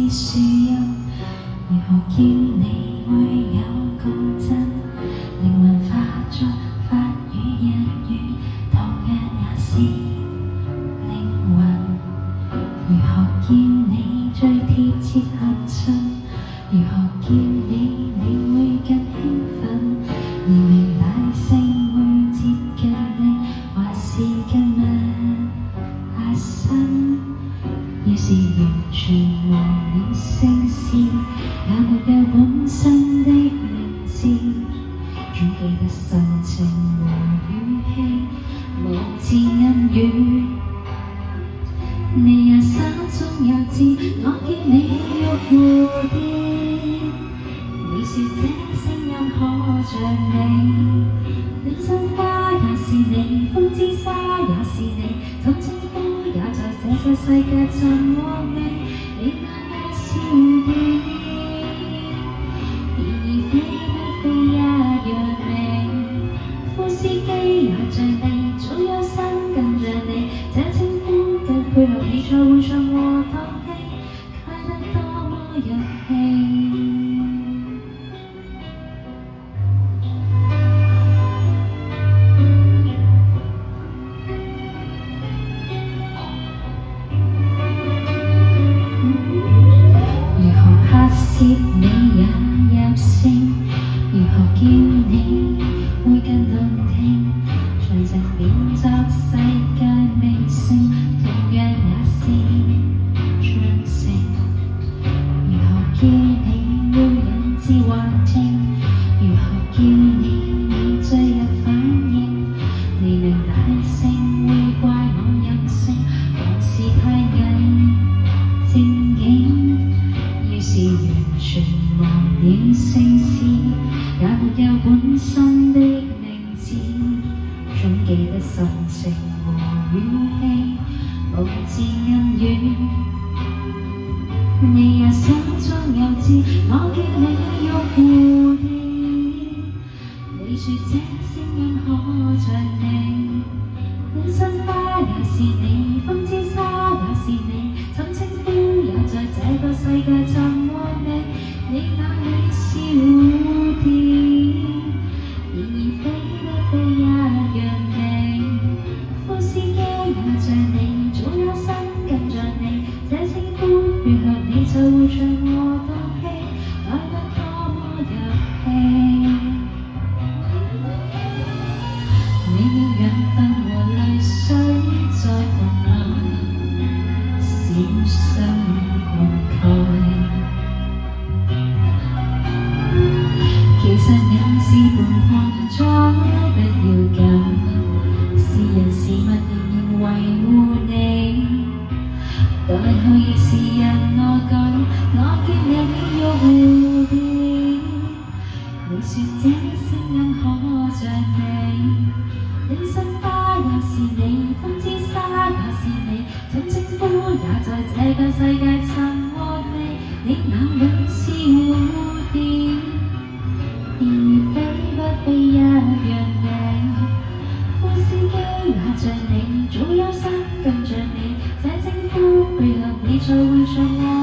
樹蔭，如何見你會有共振？靈魂化作法語日語，同樣也是靈魂。如何見你最貼切合襯？如何見你會更興奮？而明大聲會接近你，還是更陌生？要是完全忘了聲線，也沒有本身的名字，總記得神情和語氣，無字暗語。你也手中有字，我見你欲蝴蝶。你說這聲音可像你，戀心花也是你，風之沙也是你，怎稱呼也在這個世界尋獲你。你那麼笑臉，然而飛不飛一樣美。副司機也像你，早有生跟着你，這稱呼更配合你在會場和檔期，看得多麼入戲。接你也入聲，如何見你會更動聽？隨着變作世界明星，同樣也是掌聲。如何見你會引致幻聽？如何見你最有反應？黎明大聲會怪我任性，還是太偽正經？要是完全忘了聲線，也沒有本身的名字，總記得神情和語氣，無字暗語。你也手中有字，我見你欲蝴蝶。你說這聲音可像你，戀心花也是你，風之沙也是你，怎稱呼也在這個世界尋獲你。你那裏是蝴蝶，然而飛不飛一樣美。副司機也像你，早有生跟着你，這稱呼配合你在會場和檔期，來得多麼入戲。你要養分和淚水在雲內閃相灌溉。其實你是伴看咗不要緊，是人是物仍然維護你，待後亦是人我講，我見你欲蝴蝶。你說這聲音可像你，戀心花也是你，風之沙也是你，怎稱呼也在這個世界尋獲你。你那裏是蝴蝶，然而飛不飛一樣美。副司機也像你，早有生跟着你，這稱呼配合你在會場。